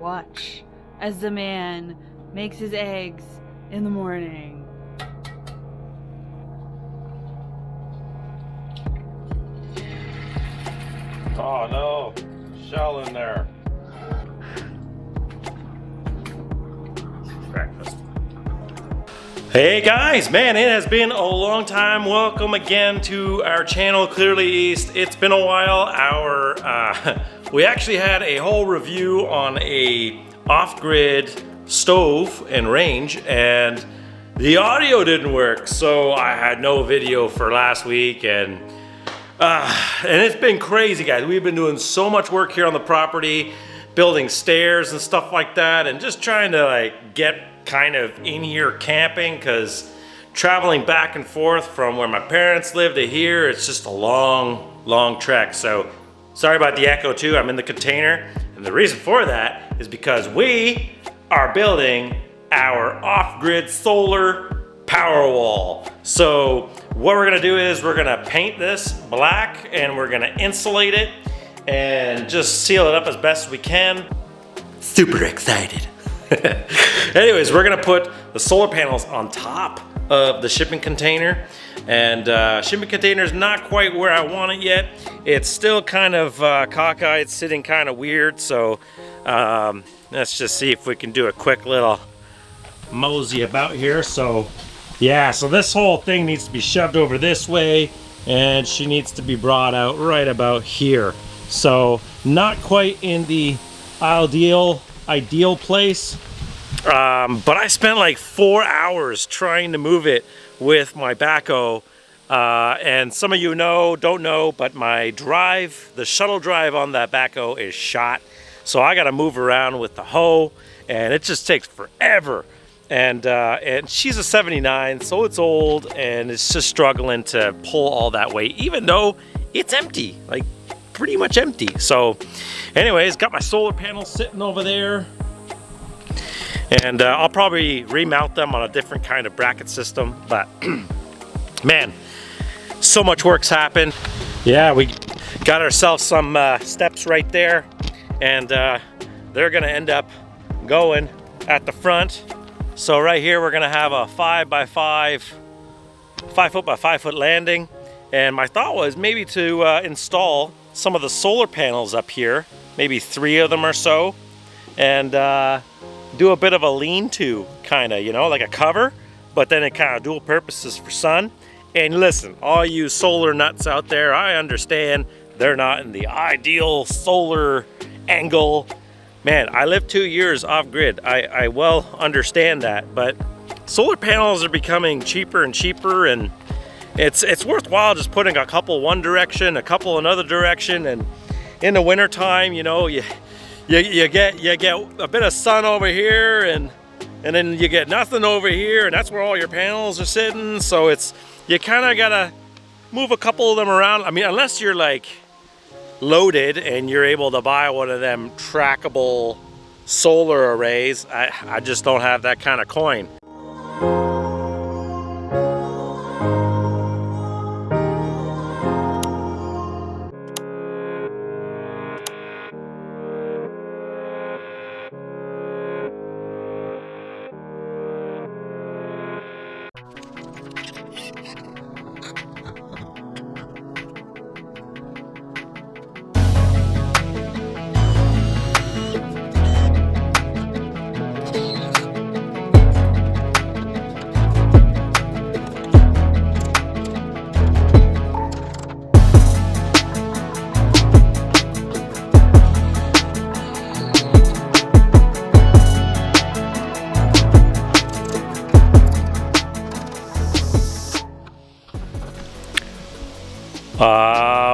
Watch as the man makes his eggs in the morning. Oh no, shell in there. Breakfast. Hey guys, man, it has been a long time. Welcome again to our channel, Clearly East. It's been a while. We actually had a whole review on a off-grid stove and range, and the audio didn't work, so I had no video for last week, and it's been crazy, guys. We've been doing so much work here on the property, building stairs and stuff like that, and just trying to like get kind of in here camping, because traveling back and forth from where my parents live to here, it's just a long trek. So sorry about the echo too. I'm in the container, and the reason for that is because we are building our off-grid solar power wall. So what we're gonna do is we're gonna paint this black, and we're gonna insulate it and just seal it up as best we can. Super excited. Anyways, we're gonna put the solar panels on top of the shipping container, and shipping container is not quite where I want it yet. It's still kind of cockeyed, sitting kind of weird, so let's just see if we can do a quick little mosey about here. So yeah, so this whole thing needs to be shoved over this way, and she needs to be brought out right about here. So not quite in the ideal place, but I spent like 4 hours trying to move it with my backhoe, and some of you don't know, but my drive, the shuttle drive on that backhoe is shot, so I gotta move around with the hoe, and it just takes forever. And she's a 79, so it's old, and it's just struggling to pull all that weight, even though it's empty, like pretty much empty. So anyways, got my solar panels sitting over there, and I'll probably remount them on a different kind of bracket system, but man, so much work's happened. Yeah, we got ourselves some steps right there, and they're gonna end up going at the front. So right here we're gonna have a 5 by 5 foot by 5 foot landing, and my thought was maybe to install some of the solar panels up here, maybe 3 of them or so, and do a bit of a lean-to, kind of, you know, like a cover, but then it kind of dual purposes for sun. And listen, all you solar nuts out there, I understand they're not in the ideal solar angle. Man, I lived 2 years off grid. I well understand that, but solar panels are becoming cheaper and cheaper, and it's worthwhile just putting a couple one direction, a couple another direction, and in the winter time, you know, you get a bit of sun over here, and then you get nothing over here, and that's where all your panels are sitting. So you kind of gotta move a couple of them around. I mean, unless you're like loaded and you're able to buy one of them trackable solar arrays. I just don't have that kind of coin.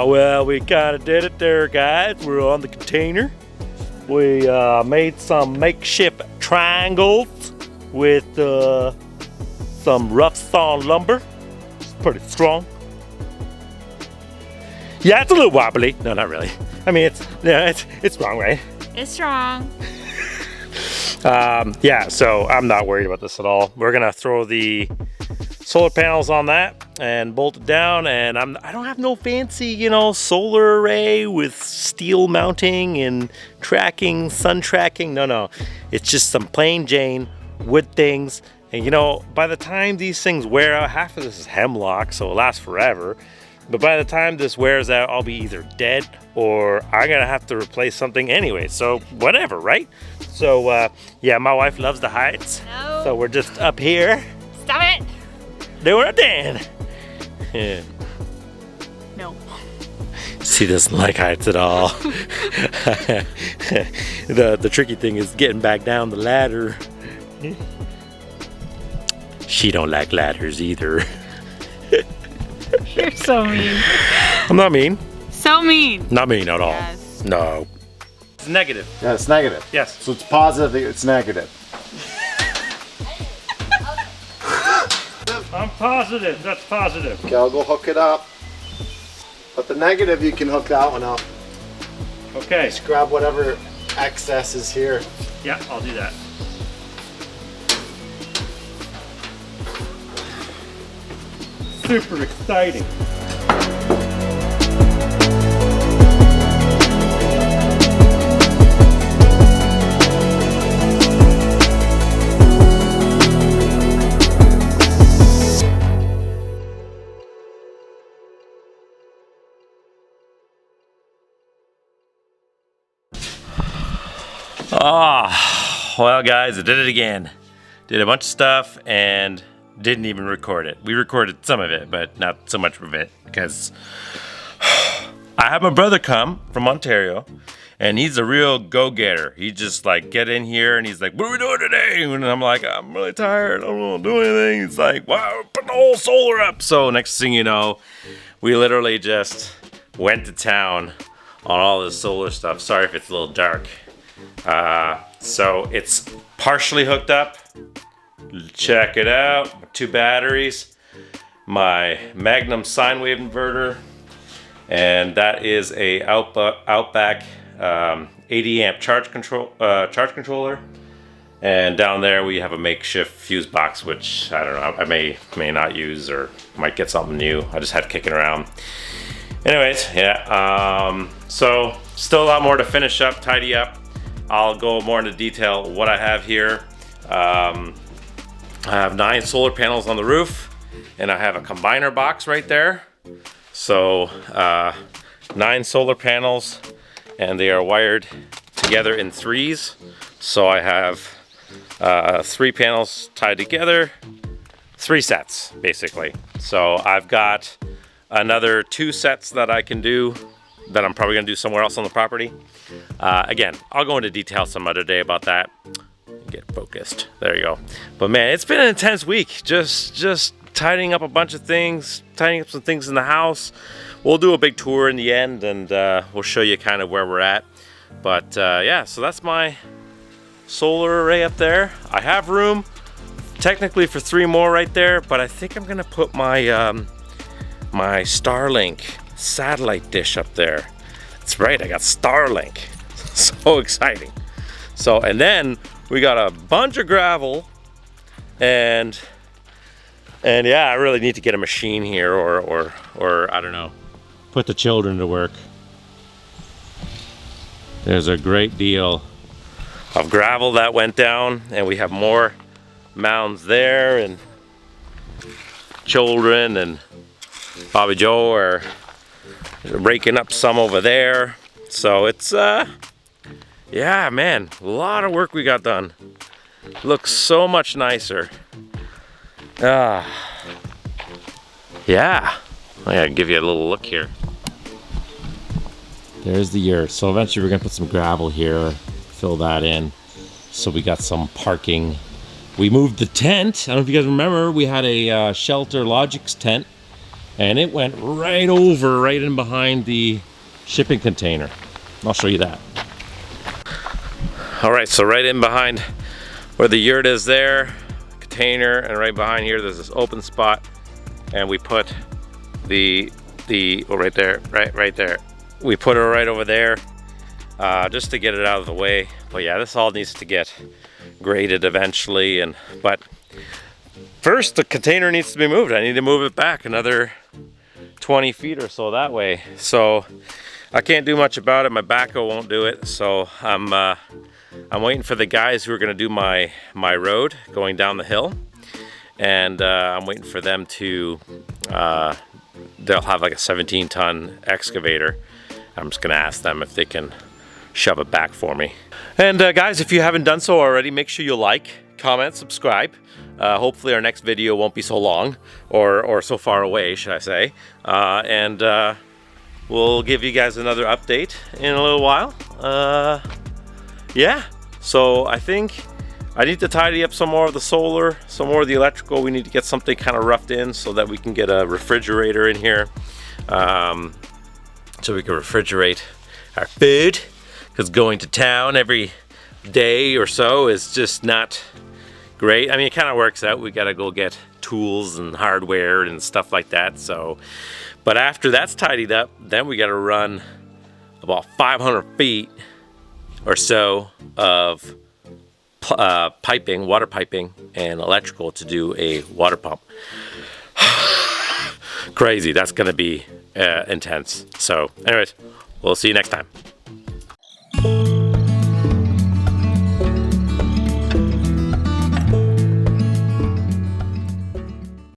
Well, we kind of did it there, guys. We're on the container. We made some makeshift triangles with some rough sawn lumber. It's pretty strong. Yeah, it's a little wobbly. No, not really. I mean, it's strong, right? It's strong. Yeah, so I'm not worried about this at all. We're gonna throw the solar panels on that, and bolt it down, and I don't have no fancy, you know, solar array with steel mounting and tracking, sun tracking. No, it's just some plain Jane wood things. And you know, by the time these things wear out, half of this is hemlock, so it'll last forever. But by the time this wears out, I'll be either dead or I'm gonna have to replace something anyway. So whatever, right? So yeah, my wife loves the heights. No. So we're just up here. Stop it. Doing a Dan. Yeah. No. She doesn't like heights at all. The tricky thing is getting back down the ladder. She don't like ladders either. You're so mean. I'm not mean. So mean. Not mean at all. Yes. No. It's negative. Yeah, it's negative. Yes. So it's positive, it's negative. I'm positive. That's positive. Okay, I'll go hook it up. But the negative, you can hook that one up. Okay. Just grab whatever excess is here. Yeah, I'll do that. Super exciting. Well guys, I did it again. Did a bunch of stuff and didn't even record it. We recorded some of it, but not so much of it because I had my brother come from Ontario and he's a real go-getter. He just like get in here and he's like, what are we doing today? And I'm like, I'm really tired. I don't want to do anything. He's like, wow, we're putting the whole solar up. So next thing you know, we literally just went to town on all this solar stuff. Sorry if it's a little dark. So it's partially hooked up. Check it out. 2 batteries, my Magnum sine wave inverter, and that is a Outback 80 amp charge controller. And down there we have a makeshift fuse box, which I don't know, I may not use or might get something new. I just had kicking around. Anyways, yeah. So still a lot more to finish up, tidy up. I'll go more into detail what I have here. I have 9 solar panels on the roof, and I have a combiner box right there. So 9 solar panels, and they are wired together in 3s. So I have 3 panels tied together, 3 sets basically. So I've got another 2 sets that I can do that I'm probably gonna do somewhere else on the property. Again, I'll go into detail some other day about that. Get focused. There you go. But man, it's been an intense week. Just tidying up a bunch of things, tidying up some things in the house. We'll do a big tour in the end, and we'll show you kind of where we're at. But yeah, so that's my solar array up there. I have room technically for 3 more right there, but I think I'm gonna put my my Starlink satellite dish up there. That's right, I got Starlink. So exciting. So, and then we got a bunch of gravel, and yeah, I really need to get a machine here, or I don't know, put the children to work. There's a great deal of gravel that went down, and we have more mounds there, and children and Bobby Joe are raking up some over there. So it's yeah, man, a lot of work we got done. Looks so much nicer. Yeah, I gotta give you a little look here. There's the yurt. So eventually we're gonna put some gravel here, fill that in. So we got some parking. We moved the tent. I don't know if you guys remember, we had a Shelter Logix tent, and it went right in behind the shipping container. I'll show you that. All right, so right in behind where the yurt is there, container, and right behind here there's this open spot, and we put the right there, right there. We put it right over there just to get it out of the way. But yeah, this all needs to get graded eventually, but first the container needs to be moved. I need to move it back another 20 feet or so that way. So I can't do much about it. My backhoe won't do it. So I'm waiting for the guys who are gonna do my road going down the hill. And I'm waiting for them to, they'll have like a 17-ton excavator. I'm just gonna ask them if they can shove it back for me. And guys, if you haven't done so already, make sure you like, comment, subscribe. Hopefully our next video won't be so long, or so far away, should I say. And we'll give you guys another update in a little while. Yeah, so I think I need to tidy up some more of the solar, some more of the electrical. We need to get something kind of roughed in so that we can get a refrigerator in here. So we can refrigerate our food, because going to town every day or so is just not great. I mean, it kind of works out. We got to go get tools and hardware and stuff like that. So, but after that's tidied up, then we got to run about 500 feet or so of piping, water piping and electrical to do a water pump. Crazy. That's going to be intense. So anyways, we'll see you next time.